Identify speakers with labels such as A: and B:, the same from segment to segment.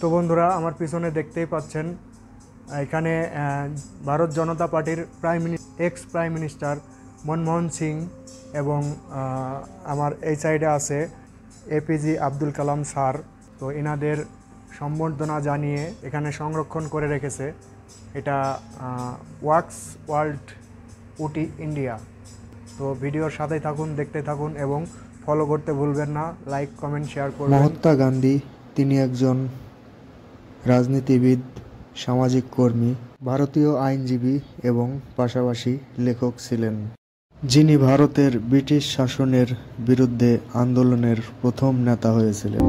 A: তো বন্ধুরা, আমার পিছনে দেখতেই পাচ্ছেন এখানে ভারত জনতা পার্টির x prime minister Manmohan Singh এবং আমার এই সাইডে আছে এপিজে আব্দুল কালাম স্যার। তো এনাদের সম্বর্ধনা জানিয়ে এখানে সংরক্ষণ করে রেখেছে। এটা ওয়াক্স ওয়ার্ল্ড উটি ইন্ডিয়া। তো ভিডিওর সাথেই থাকুন, দেখতে থাকুন এবং ফলো করতে ভুলবেন না। লাইক, কমেন্ট, শেয়ার করুন।
B: মহাত্মা গান্ধী তিনি একজন রাজনীতিবিদ, সামাজিক কর্মী, ভারতীয় আইনজীবী এবং পাশাপাশি লেখক ছিলেন, যিনি ভারতের ব্রিটিশ শাসনের বিরুদ্ধে আন্দোলনের প্রথম নেতা হয়েছিলেন।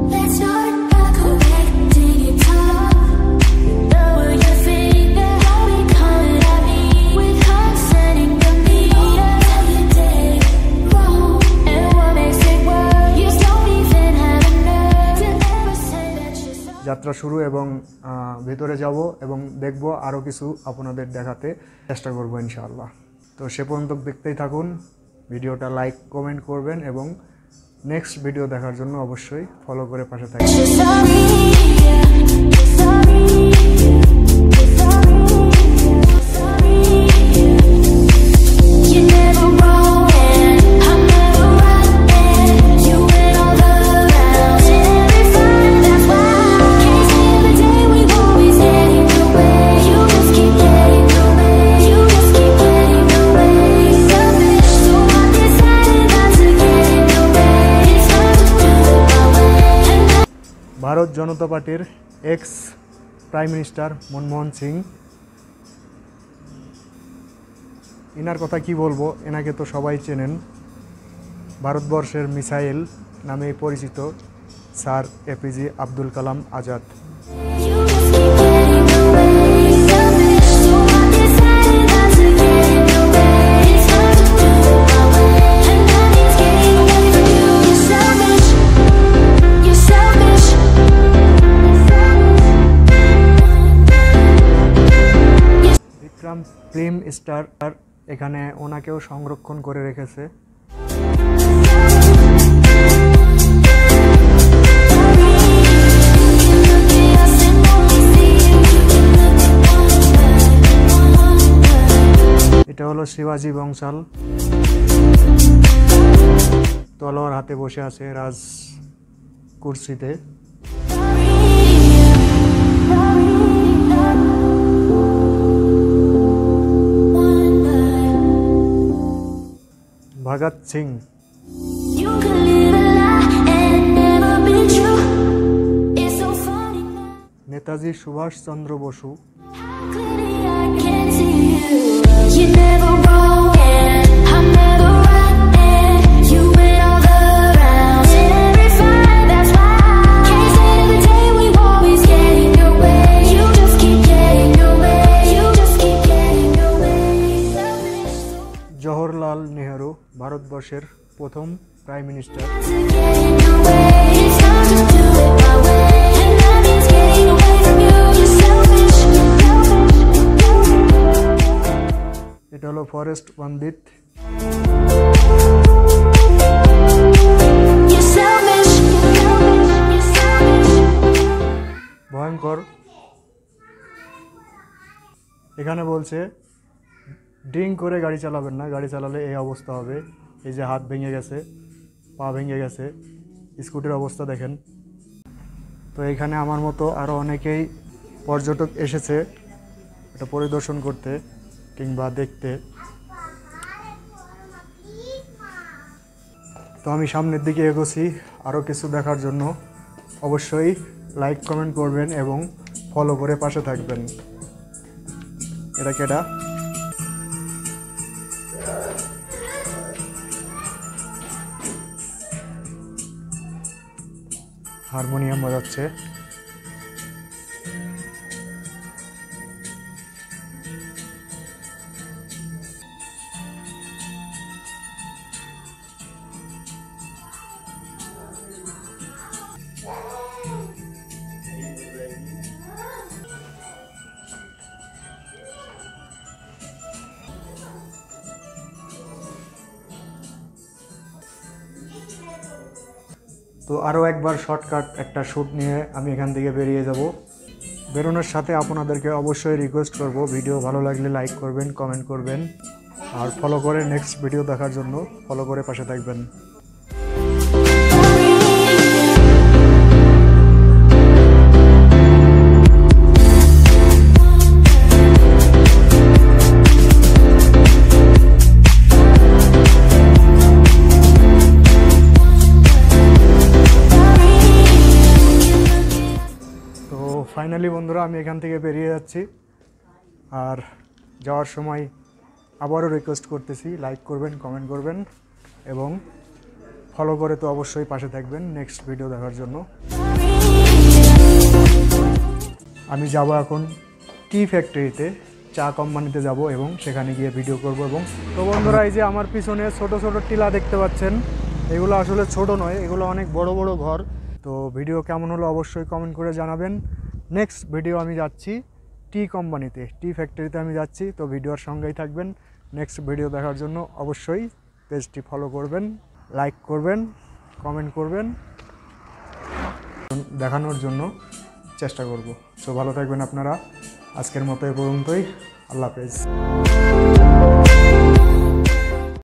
A: যাত্রা শুরু এবং ভিতরে যাব এবং দেখব, আরও কিছু আপনাদের দেখাতে চেষ্টা করব ইনশাআল্লাহ। তো সে পর্যন্ত দেখতেই থাকুন, ভিডিওটা লাইক, কমেন্ট করবেন এবং নেক্সট ভিডিও দেখার জন্য অবশ্যই ফলো করে পাশে থাকবেন। ভারত জনতা পার্টির x prime minister Manmohan Singh, এনার কথা কি বলবো, এনাকে তো সবাই চেনেন। ভারতবর্ষের মিসাইল নামে পরিচিত sir APJ Abdul Kalam Azad. Film star এখানে ওনাকেও সংরক্ষণ করে রেখেছে। এটা হলো শিবাজি বংশাল, তলোয়ার হাতে বসে আছে রাজ কুর্সিতে। ভগৎ সিং, নেতাজি সুভাষ চন্দ্র বসু, জওহরলাল নেহেরু, ভারতবর্ষের প্রথম প্রাইম মিনিস্টার। এটা হলো ফরেস্ট পণ্ডিত। ভয়ঙ্কর। এখানে বলছে ড্রিঙ্ক করে গাড়ি চালাবেন না, গাড়ি চালালে এই অবস্থা হবে। এই যে হাত ভেঙে গেছে, পা ভেঙে গেছে, স্কুটির অবস্থা দেখেন। তো এখানে আমার মতো আরও অনেকেই পর্যটক এসেছে এটা পরিদর্শন করতে কিংবা দেখতে। তো আমি সামনের দিকে এগোছি আরও কিছু দেখার জন্য। অবশ্যই লাইক, কমেন্ট করবেন এবং ফলো করে পাশে থাকবেন। এটা কেডা? হারমোনিয়াম বাজাচ্ছে। তো আরও একবার শর্টকাট একটা শ্যুট নিয়ে আমি এখান থেকে বেরিয়ে যাব। বেরোনোর সাথে আপনাদেরকে অবশ্যই রিকোয়েস্ট করব, ভিডিও ভালো লাগলে লাইক করবেন, কমেন্ট করবেন, আর ফলো করে নেক্সট ভিডিও দেখার জন্য ফলো করে পাশে থাকবেন। ফাইনালি বন্ধুরা আমি এখান থেকে বেরিয়ে যাচ্ছি, আর যাওয়ার সময় আবারও রিকোয়েস্ট করতেছি লাইক করবেন, কমেন্ট করবেন এবং ফলো করে তো অবশ্যই পাশে থাকবেন নেক্সট ভিডিও দেখার জন্য। আমি যাব এখন টি ফ্যাক্টরিতে, চা কোম্পানিতে যাব এবং সেখানে গিয়ে ভিডিও করব। এবং তো বন্ধুরা এই যে আমার পিছনে ছোট ছোট টিলা দেখতে পাচ্ছেন, এগুলো আসলে ছোট নয়, এগুলো অনেক বড় বড় ঘর। তো ভিডিও কেমন হলো অবশ্যই কমেন্ট করে জানাবেন। নেক্সট ভিডিও আমি যাচ্ছি টি কোম্পানিতে, টি ফ্যাক্টরিতে আমি যাচ্ছি। তো ভিডিওর সঙ্গেই থাকবেন, নেক্সট ভিডিও দেখার জন্য অবশ্যই পেজটি ফলো করবেন, লাইক করবেন, কমেন্ট করবেন, দেখানোর জন্য চেষ্টা করব। সো ভালো থাকবেন আপনারা, আজকের মতো এ পর্যন্তই, আল্লাহ হাফেজ।